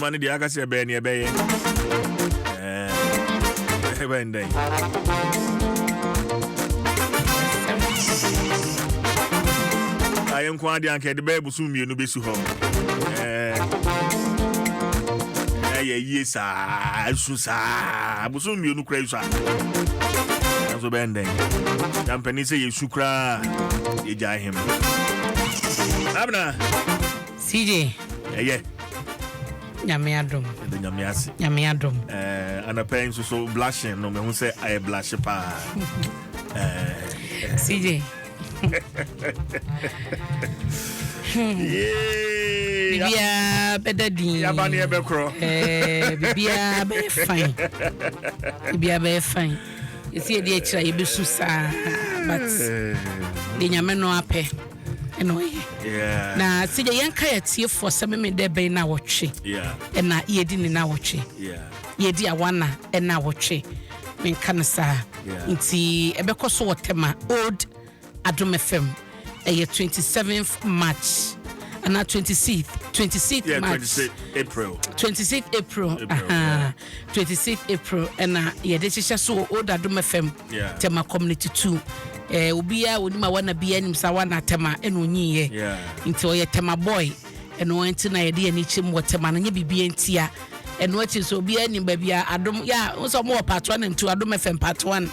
money the akase be ne be ye when day I am kwadi anke de be busu mienu be su ho yes su sa busu mienu kra su so ben day company say you sukra ye ja him abna CJ yeah Nyame Adom Nyame ase Nyame Adom ana pain so blushing no me hu say I blush pa CJ Bibia bedadi ya ba ne be kro bibia be fine bibia be fine you see the extra you be susa but the Nyame no ape yeah na CJ yanka yatie for some me de be na wotwe yeah na yedi ni na wotwe yeah yedi awana na wotwe men kanasa nti ebekoso wotema old Adom FM 27th March and 26th yeah, March 26th April 26th April and yeah this is so old Adom FM tema community 2 obia wonima wana bia nim sa wana tema enonyiye nti oye tema boy eno enti na ye de ani chim wotema na nye bibia ntia eno achi so obia nim ba bia Adom ya so mo part 1 and 2 Adom FM part 1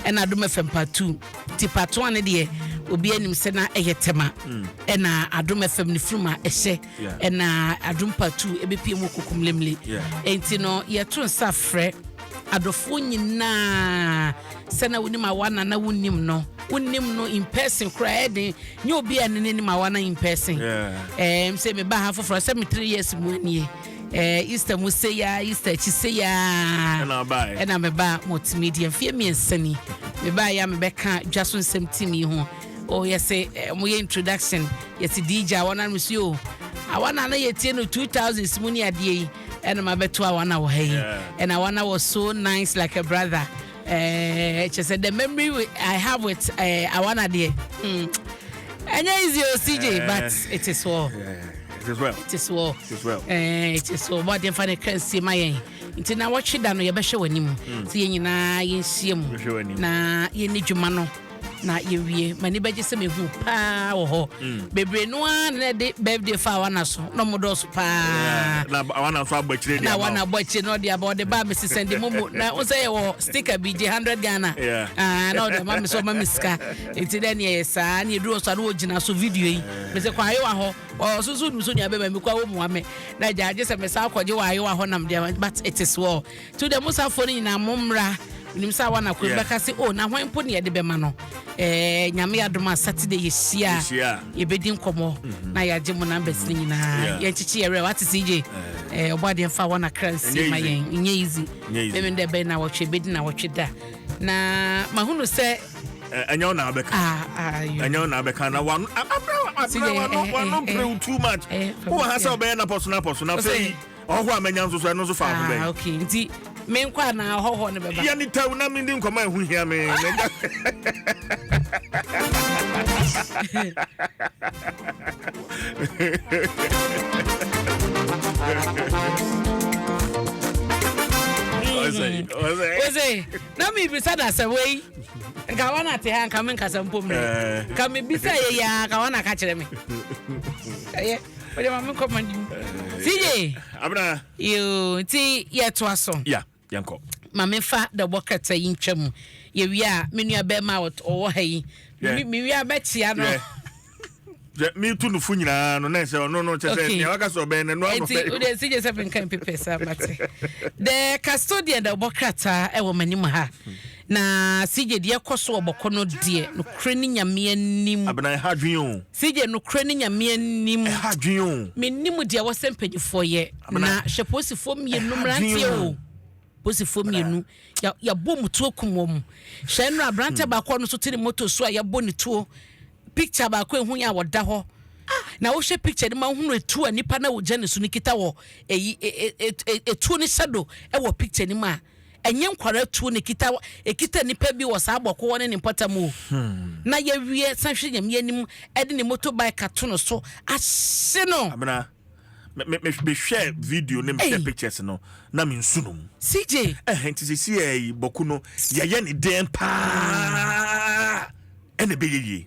and Adom FM part 2 ti part 1 de obia nim se na eyetema ena Adom FM ni fruma ehye ena Adom part 2 ebepie mu kokumlemle enti no ye to nsa frɛ adofo nyina sana woni ma wana na wonim no in person cry den nye obi anene ni ma wana in person say me ba ha for 3 years mu anie Easter mu say ya Easter chi say ya na me ba multimedia fie me nsani me ba ya me beka Dwaso Nsem team ho oh yes mo ye introduction yes DJ wana no si o awana na ye tie no 2000 mu ni ade yi and my better one hour and I was so nice like a brother. She said the memory I have with I wanna dear. And easy CJ, but it is well. It is well. It is well. It is well. It is well. But if I can see my into now watch it down your best show him. See na yin see him na yin need mano. Na yewie mani beje se me hu pa wo ho bebre no na de birthday fa wana so no modos pa na wana so abachire na wana abachire no de about the ba me send momo na o say wo sticker BJ 100 Ghana na de ma me so ma miska enti den ye sa na edu so na ogina so video yi me se kwa yewa ho o so so so nya be me kwa wo mu ame na jaje se me sa kwaje wa yewa ho nam de but it is well to the musa phone na momra nimsa wana ko beka se o na hwan po ne de be ma no Nyame Adom Saturday yesia ye bedin komo na yaje mu numbers ni nyina ye chichi yere what CJ obade mfa wana crancy ma yen nye easy me de be na woche bedin na woche da na mahunu se enyo na abeka enyo na abeka na one no pray too much who has obey na personal say ohwo amenya nso so no so fa abeka okay nti me nkwa na hoho ne beba ya ni taw na mi ndi nkoma ehu hia me Oze na mi bisa da se wei nka wana te ha nka me nkasa mpom ne ka me bisa ye ya ka wana ka kire me Oye mama komandi CJ abna yo ti ye to aso yanko mama fa the bucket yi ntwam ye wi a menu aba ma owo ha yi mi wi aba tia no me tu no fu nyina no na se no chese ne waka so be ne no no fe o de CJ 7 kan pepe sa mate the custodian the bucket e wo manim ha na CJ de ekoso oboko no de no krani nyame anim abana ha dwen CJ no krani nyame anim ha dwen menim de wo sempanyfo ye na hyeposifo mienu mrantie o posifo mienu ya bom to kumom hye no abrante ba ko no so tiri moto so ya boni to picture ba ko ehun ya woda ho na wo hye picture de ma hunu etu anipa na wo jane so nikita wo etu ni shadow e wo picture ni ma enye nkwara tu nikita ekita nipa bi wo sa aboko woni ni potamu na ya wie sanhwe nyam yanim e de ni motorbike ato no so ahye no abna me share video me share pictures no na me nsunum CJ enti see boku no ye ne den pa ene be ye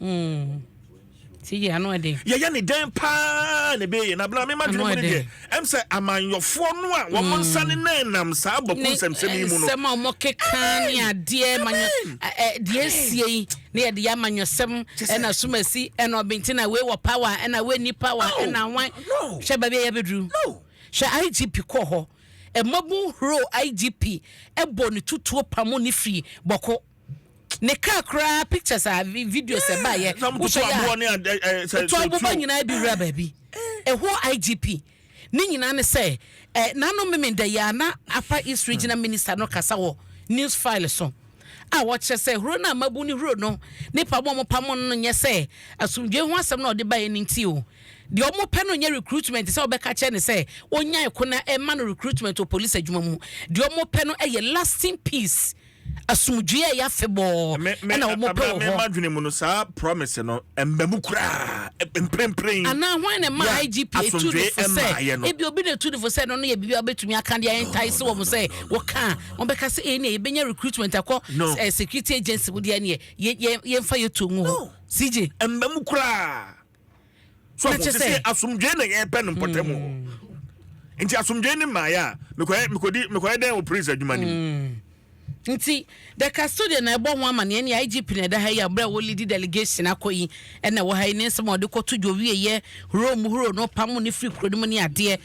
CJ ano ede ye ne den pa ne be ye na bla me madwene mo de em say amanyofo no a wo nsane na nam sa boku nsem mu no sema mo keka ne ade manyo de sie ne de amanyosem ena sumasi ena obentina we wo power ena we ni power ena wan hwe ba be ye bedru hwe IGP ko ho mabu hro IGP ebo ne tutuo pamo ne free boko ne kakra pictures a videos e ba ye wo so ya to abuba nyina bi wura ba bi ho IGP ni nyina ne say nano memenda ya na Upper East Regional Minister no kasa wo news file so a watch say hro na mabu ni hro no ne pamo mo pamo no nye say asumdwe ho asem na ode ba ye nti o de omo pe no nye recruitment say obeka che ne say onya ekona e ma no recruitment o police adwuma mu de omo pe no ye lasting peace asumdwe ya febo na omo pe ho me madwene mu no sa promise no embamu kura emprempren ana hwan na ma IGP etu for say e bi obi na etu for say no ye bibia betumi aka de entai se wo mo say wo ka obeka say ne ye benya recruitment akọ security agency wo de ne ye mfa ye to mu CJ embamu kura so say asumdwe na ye pe no potemu nti asumdwe ni ma ya mekoye den o praise adwuma ni nti the custodian na ebo ho amane ne IGP na da ha ya bra wo lead delegation akoyi na wo ha ne nsem ode koto dwowie ye huro no pam ne free krodum ne ade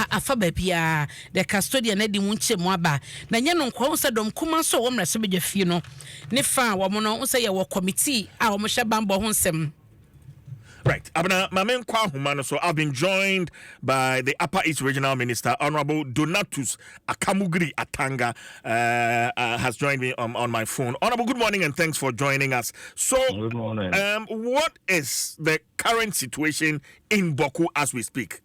afa ba bia the custodian na di mu nche mu aba na nye no nkwo se dom kuma so wo mra se begya fie no ne fa wo mo no se ye wo committee a wo mo hye bambo ho nsem. Right. So I've been joined by the Upper East Regional Minister, Honorable Donatus Akamugri Atanga, has joined me on my phone. Honorable, good morning and thanks for joining us. So, good morning. What is the current situation in Boku as we speak?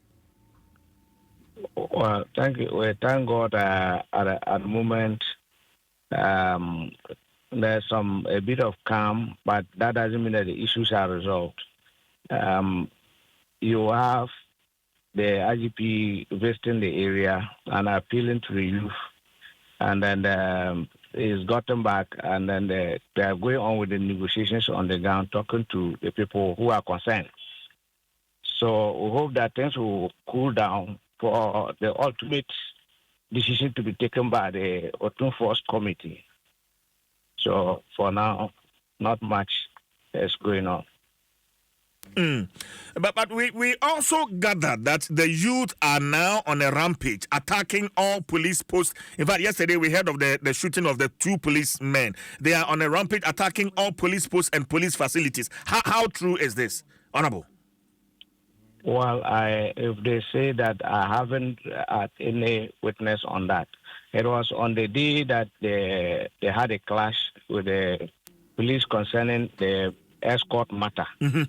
Well, thank you. We thank God at the moment. There's a bit of calm, but that doesn't mean that the issues are resolved. You have the IGP visiting the area and appealing to the youth, and then he's gotten back, and then they are going on with the negotiations on the ground, talking to the people who are concerned. So we hope that things will cool down for the ultimate decision to be taken by the Autumn Force Committee. So for now, not much is going on. But we also gathered that the youth are now on a rampage, attacking all police posts. In fact, yesterday we heard of the shooting of the 2 policemen. They are on a rampage, attacking all police posts and police facilities. How true is this, Honorable? Well, if they say that I haven't had any witness on that. It was on the day that they had a clash with the police concerning the escort matter. Mm-hmm.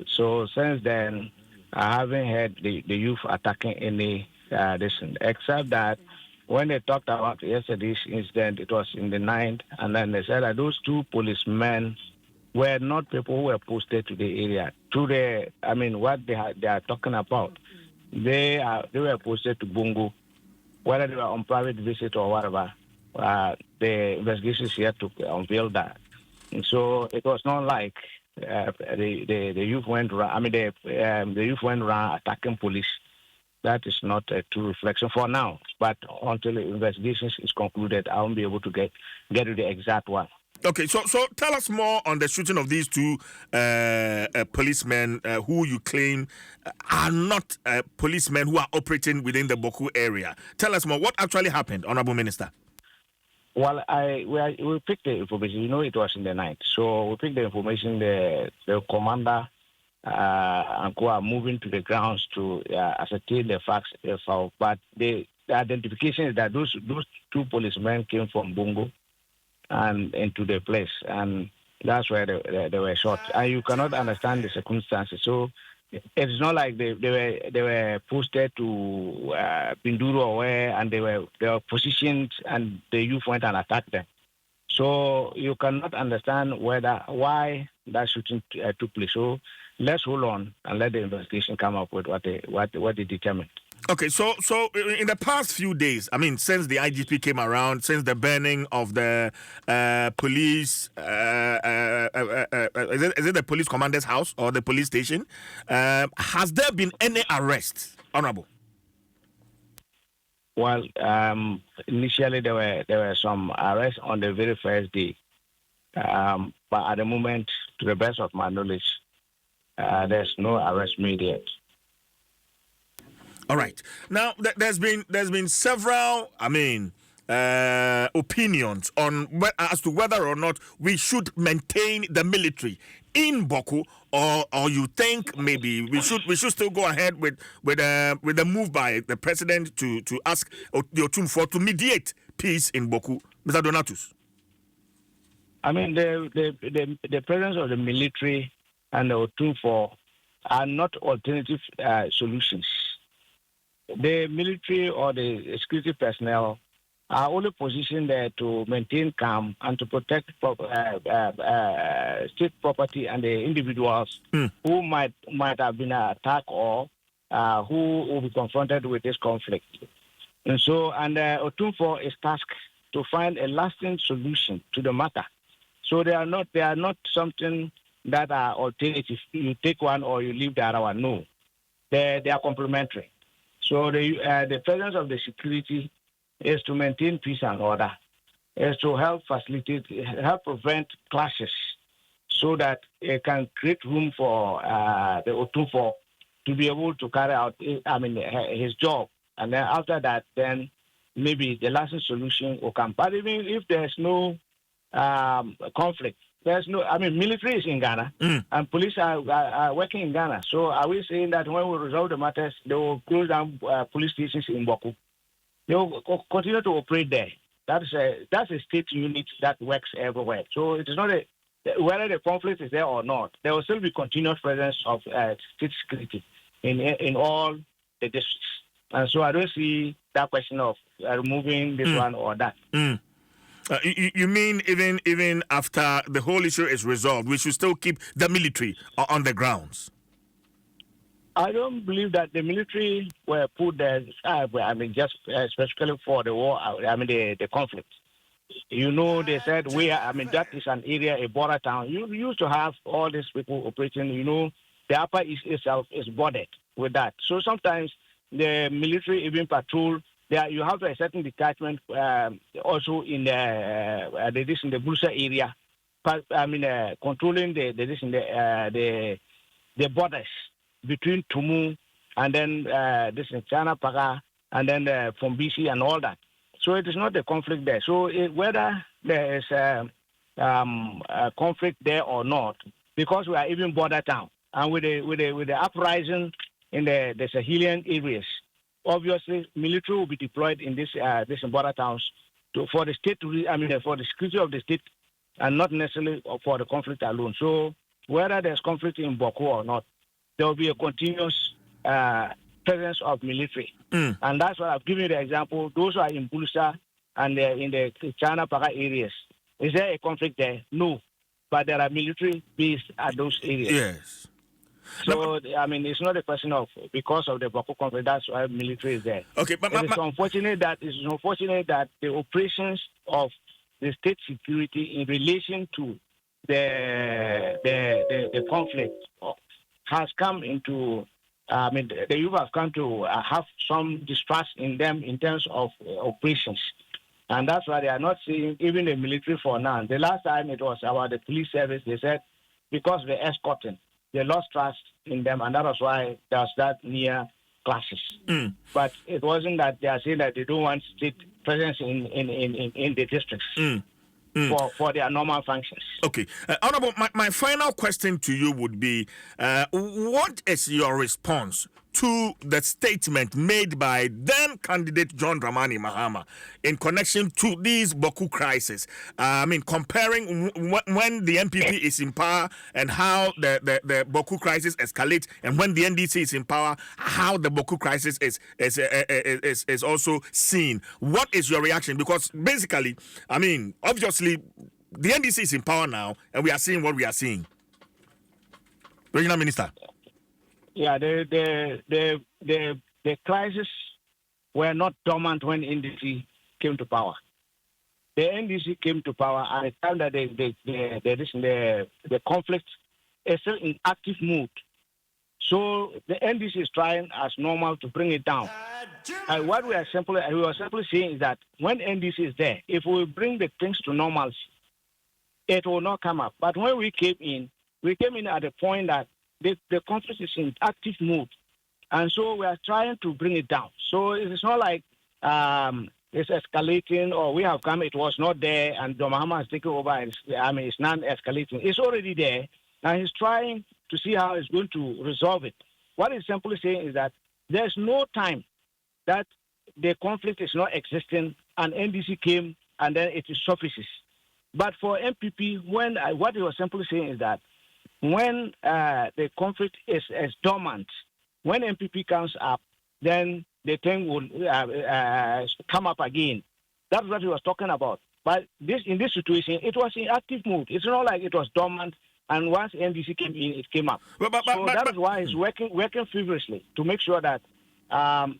So since then, I haven't heard the youth attacking any except that when they talked about yesterday's incident, it was in the night, and then they said that those 2 policemen were not people who were posted to the area. What they are talking about, they were posted to Bungu, whether they were on private visit or whatever. The investigation is yet to unveil that. And so it was not like the youth went around. The youth went around attacking police. That is not a true reflection for now. But until the investigation is concluded, I won't be able to get to the exact one. Okay, so tell us more on the shooting of these 2 policemen who you claim are not policemen who are operating within the Boku area. Tell us more. What actually happened, Honorable Minister? Well, we picked the information. It was in the night. So we picked the information. The commander and co are moving to the grounds to ascertain the facts. But the identification is that those 2 policemen came from Bungo and into the place, and that's where they were shot. And you cannot understand the circumstances. So it's not like they were posted to Pinduru or where, and they were positioned, and the youth went and attacked them. So you cannot understand why that shooting took place. So let's hold on and let the investigation come up with what they determined. Okay, so in the past few days, I mean, since the IGP came around, since the burning of the police, is it the police commander's house or the police station? Has there been any arrest, Honorable? Well, initially there were some arrests on the very first day, but at the moment, to the best of my knowledge, there's no arrest made yet. All right. Now, there's been several, opinions on as to whether or not we should maintain the military in Boku, or you think maybe we should still go ahead with the move by the president to ask the Otumfuo to mediate peace in Boku, Mr. Donatus. I mean, the presence of the military and the Otumfuo are not alternative solutions. The military or the security personnel are only positioned there to maintain calm and to protect state property and the individuals who might have been attacked or who will be confronted with this conflict. And so, Otumfuo is tasked to find a lasting solution to the matter. So they are not something that are alternative. You take one or you leave the other one. No, they are complementary. So the presence of the security is to maintain peace and order, is to help prevent clashes, so that it can create room for the Otumfuo to be able to carry out, his job. And then after that, then maybe the lasting solution will come. But even if there's no conflict, military is in Ghana and police are working in Ghana. So are we saying that when we resolve the matters, they will close down police stations in Boku? They will continue to operate there. That's a state unit that works everywhere. So it is not whether the conflict is there or not, there will still be continuous presence of state security in all the districts. And so I don't see that question of removing this one or that. You mean even after the whole issue is resolved, we should still keep the military on the grounds? I don't believe that the military were put there, just specifically for the war, the conflict. They said that is an area, a border town. You used to have all these people operating, the Upper East itself is bordered with that. So sometimes the military even patrol. There, you have a certain detachment also in the Busa area, controlling the borders between Tumu and then this in China Paga and then from BC and all that. So it is not a conflict there. So whether there is a conflict there or not, because we are even border town and with the uprising in the Sahelian areas. Obviously, military will be deployed in this border towns for the state, for the security of the state, and not necessarily for the conflict alone. So, whether there's conflict in Boku or not, there will be a continuous presence of military, and that's why I've given you the example. Those who are in Bulusa and in the China Paga areas, is there a conflict there? No, but there are military based at those areas. Yes. So, it's not a question of because of the Boko conflict, that's why military is there. Okay, but it's unfortunate that the operations of the state security in relation to the conflict has come into, the youth have come to have some distrust in them in terms of operations. And that's why they are not seeing even the military for now. The last time it was about the police service, they said because they're escorting, they lost trust in them, and that was why there was that near clashes. But it wasn't that they are saying that they don't want state presence in the districts for their normal functions. Okay. Honorable, my final question to you would be, what is your response to the statement made by then candidate John Dramani Mahama in connection to these Boku crisis. Comparing when the NPP is in power and how the Boku crisis escalates, and when the NDC is in power, how the Boku crisis is also seen. What is your reaction? Because basically, obviously, the NDC is in power now, and we are seeing what we are seeing. Regional Minister. Yeah, the crisis were not dormant when NDC came to power. The NDC came to power at a time that the conflict is still in active mood. So the NDC is trying as normal to bring it down. And what we are simply saying is that when NDC is there, if we bring the things to normalcy, it will not come up. But when we came in at a point that the conflict is in active mood. And so we are trying to bring it down. So it's not like it's escalating or we have come, it was not there and Dr. Mahama has taken over. It's not escalating. It's already there. And he's trying to see how he's going to resolve it. What he's simply saying is that there's no time that the conflict is not existing and NDC came and then it surfaces. But for MPP, what he was simply saying is that when the conflict is dormant, when MPP comes up, then the thing will come up again. That's what he was talking about. But in this situation, it was in active mode. It's not like it was dormant, and once NDC came in, it came up. That is why he's working feverishly to make sure that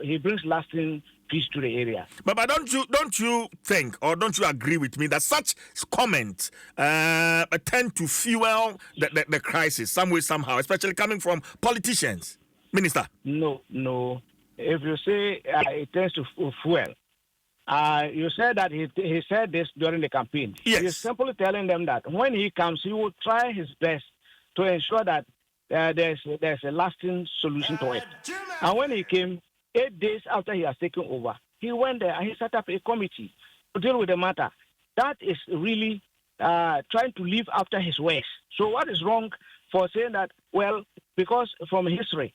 he brings lasting peace to the area. But don't you think, or don't you agree with me that such comments tend to fuel the crisis some way, somehow, especially coming from politicians? Minister? No. If you say it tends to fuel, you said that he said this during the campaign. Yes. He's simply telling them that when he comes, he will try his best to ensure that there's a lasting solution to it. And when he came, 8 days after he has taken over, he went there and he set up a committee to deal with the matter. That is really trying to live after his ways. So what is wrong for saying that, well, because from history,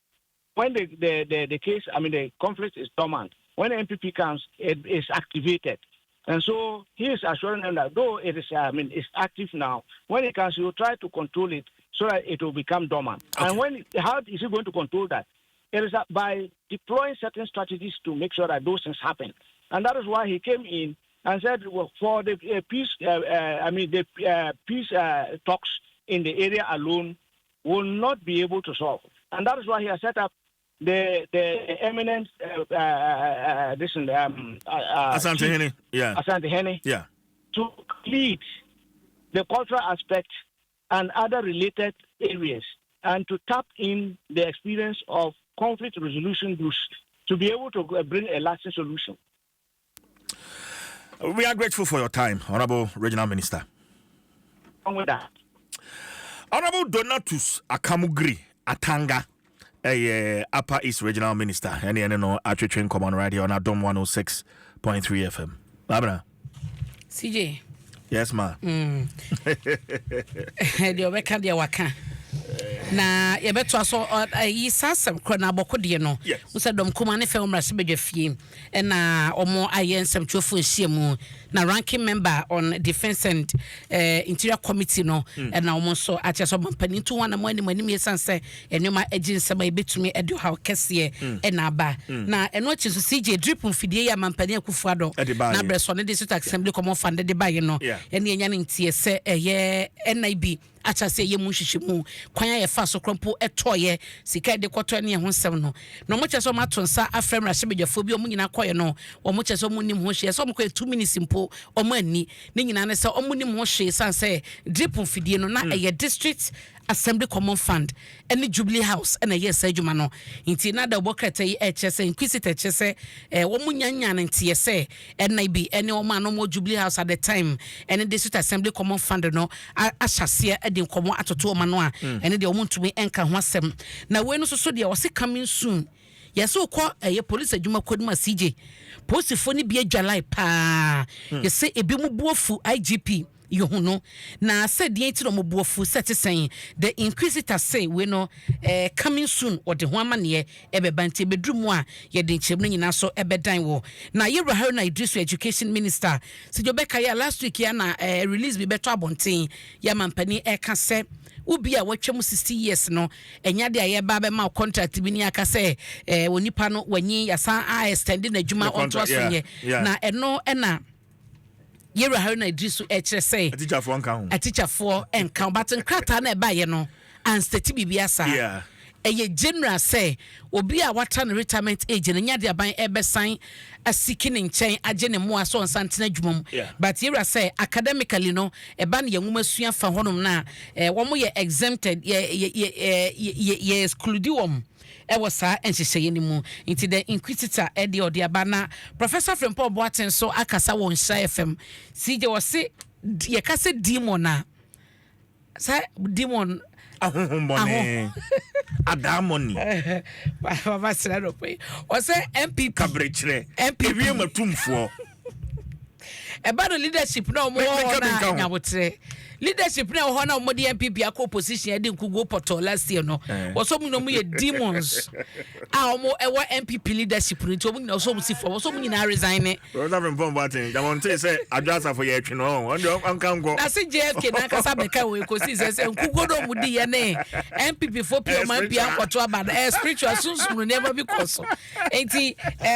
when the case, the conflict is dormant, when the MPP comes, it is activated. And so he is assuring them that though it is, it's active now, when it comes, he will try to control it so that it will become dormant. Okay. And how is he going to control that? It is by deploying certain strategies to make sure that those things happen. And that is why he came in and said, well, for the peace, peace talks in the area alone will not be able to solve. And that is why he has set up the eminent Asante Hene, Asante Hene, to lead the cultural aspect and other related areas, and to tap in the experience of conflict resolution groups to be able to bring a lasting solution. We are grateful for your time, Honorable Regional Minister. On with that. Honorable Donatus Akamugri Atanga, Upper East Regional Minister, and Train Common right here on Adom 106.3 FM. Babra. CJ. Yes, ma. Na yebeto aso yi sasem kro na abokode no wo se dom kuma ne fe umra se bedwa fie na omo ayensem twofo ehyiemu na ranking member on defense and interior committee no na omo so acheso mampani to wana mo anim yesanse enema aginsema ebetumi edo ha kese na aba na eno achi so CJ drip mfidie ya mampani akufuado na breso ne district assembly common fund de baye no ene enya ne ntie se eye NIB achase ye mu hwehwemu kwanya ye fa so krompo etoye sika de kwoto ne ho nsem no no mo cheso matonsa afrem rahebedwafo bi omunyina koye no omo cheso mu nim ho hwe so mo ko 2 minutes mpo omo ani ne nyina ne se omo nim ho hwe sanse drip mfidie no na eye district assembly common fund any Jubilee house and a yes adwuma no nti na da bokata yi echese inquisitor chese wo munyanya na nti yese NIB any o man no mo Jubilee house at the time any district assembly common fund no ahyase edi nkomo atoto o man no a any de o muntumi enka ho asem na we no so de o se coming soon yes o ko police adwuma koduma CJ posifo ni bi adwalai pa yese ebi mu buofu IGP yohuno na said the entity no bofu set saying the inquisitor say we no coming soon or the woman ebe banti bedroom a ye de nchemno nyina so ebe dan wo na Yewra Haruna Idrisu education minister si Jobeka ya last week ya na release bi beto abonten ya mampani eka se ubi a watwam 60 years no enya de aye ba be ma contract bi ni aka se wonipa no wanyi ya san a extend na djuma onto asonye na eno na Yewra Haruna Idrisu kire say a teacher for enka but nkrata na eba ye no and stati bibia sa eye general say obi a wata no retirement age na nya de aban ebe sign a seeking in chain agene mo aso nsantena dwumom but Yewra say academically no eba na yenwuma sua fa honum na wo mo ye exempted ye exclude wom was sa enhyehyeye ni mu nti the inquisitor edi odi abana Professor Frempong Boaten so akasa won Sha FM CJ wose ye kase demon na sa demon ahohombone adamoni baba srado pe wose MPP kabrechre ewie matumfo eba no leadership na mo na nyabotre leadership na ho na mo de MPP akọ opposition edi nkugo poto last year no woso mu no mu ye demons a mo ewa MPP leadership no to mu na woso mu si for woso mu nyina resign Rosa Frempong Boaten da won say adwasa for ye twe no on de ankan go na se JFK na kasa beka we ko si say nkugo do mu di ye ne MPP for pure man pia akọto abada spiritual sunsun no never be cause enti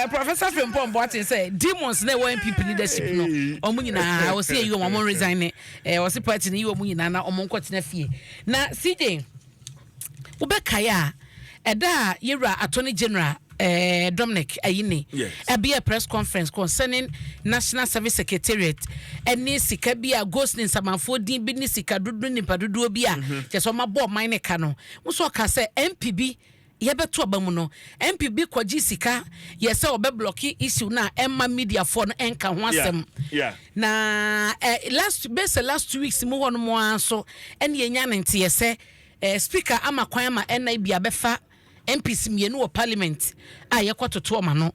Professor Frempong Boaten say demons na ewa MPP leadership no omu nyina wo say you mo resign wo say party ni wo mu nyina na omonkotena fie na CJ ubekaya eda Yewra Attorney General Dominic Ayine be a press conference concerning National Service Secretariat eni sika bia ghost ni samanfo din bi ni sika dudu ni padudu bia cheso mabo mine ka no muso ka se MPB yebeto abamu no MPB kwaji sika yese obeblock issue na emma media for no enka ho asem na last 2 weeks mu hono mo anso ene yenya nte yese speaker ama kwan ama ena bia befa MPs mienu wo parliament a yekototo ma no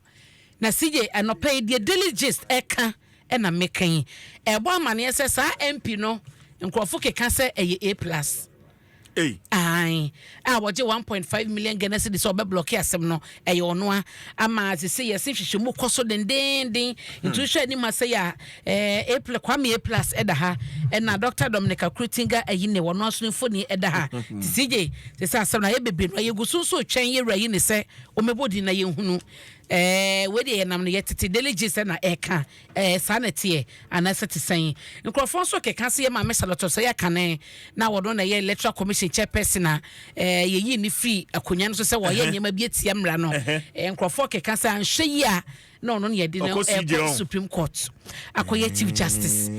na CJ anope the daily gist eka ena mekan ebo amane yese sa MP no nkrofo keka se A+. Ai waje 1.5 million Ghana cedis so be block asem no ono ama se say yes hwehwe mu koso den ntu hwe ni ma say ya A+ kwame A+ eda ha na Dr. Dominic Akrutinga ayine wono aso mfoni eda ha CJ se say asem na ye bebe no ye gusunso twen Yewra yi ne se o mebodi na ye hunu we de nam no yetete delegate na eka sanete anasete san nkrofon so keka se ye ma mesaloto se ya kane na wodo na ye electoral commission chairperson na ye yi ni free akonya no so se wo ye nyema bi etia mra no nkrofo keka se anhwe yi a no ye di na Supreme Court akoye Chief Justice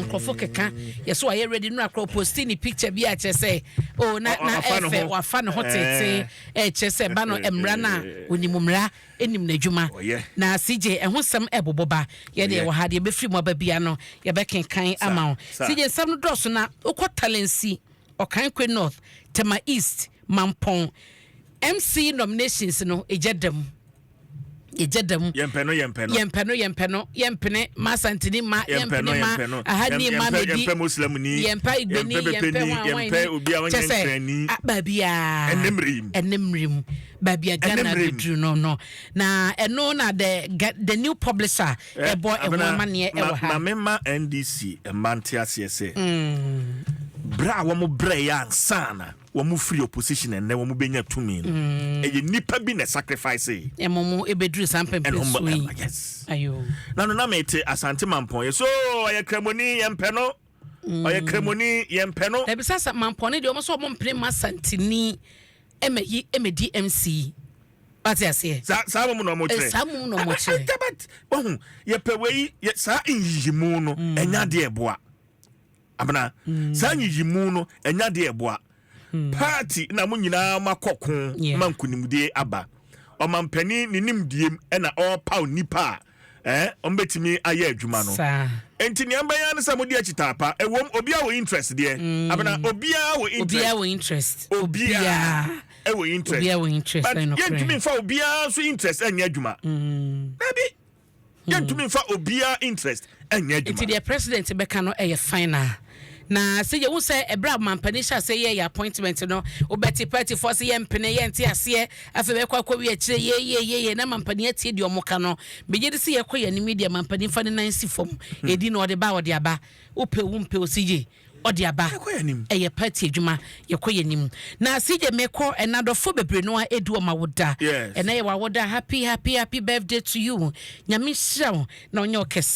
nkrofo keka ye so ye ready no akro post ni picture bi a che se na efe wa fa no hotete che se ba no emra na onimumra enim na djuma na CJ ehwo sam eboboba ye de wo ha de be free mo ba bia no ye be kenkan ama CJ sam no dross na ukọ talency okan kwe north tema east mampon MC nominations no ejedam yempeno masantini ma yempene ma ahani ma medi yempe muslimni yempa igbeni yempe obi a wonye ntrani babia enemrim babia Ghana bidru no na eno na the new publisher ebo ehomane ewo ha na mema NDC emantias yese bra wo mo bra ya ansana wo mo free opposition and wo mo benya tumi no e nipa bi na sacrifice emomo ebedru sampempe sui yes ayo na mete Asante Mampon so oye kremoni yempe no oye kremoni yempe no e bisa Mampon de o mo so mo mpre masantini emedi MC Atiase sa mo no mo tre sa mo no mo tre but ohun ye pewei sa inyimu no enya de eboa abana sa nyimu no enya de eboa party na mo nyina makokon mankunimde aba o mampani ni nimdiem na all power nipa ombetimi aye adwuma no enti ni ambaya ne sa modi achitapa ewom obi a wo interest de abana obi a wo interest obi a wo interest I know but yentimi fa obi a so interest anya adwuma nabi yɛntumi mfa obia interest ɛnyɛ adwuma nti the president bɛka no ɛyɛ final na sɛ yɛwu sɛ ɛberɛ mampani hyɛ sɛ yɛ appointment no wobɛte party for sɛ yɛmpene yɛnte aseɛ afei bɛkɔ akɔwi akyirɛ yɛyɛyɛyɛ na mampani atie deɛ ɔmo ka no megye de sɛ yɛkɔ yɛ ne media mampani fa ne nan si fam ɛdi na ɔde ba ɔde aba wopɛ wo mpɛ o sɛ ɔde aba ɛyɛ party adwuma yɛkɔ yɛ nim na sɛ mekɔ ɛnadɔfo bebree no a ɛdu ɔma woda ɛna yɛ wawoda happy birthday to you nyame hyira wo na ɔnyɛ ɔkɛse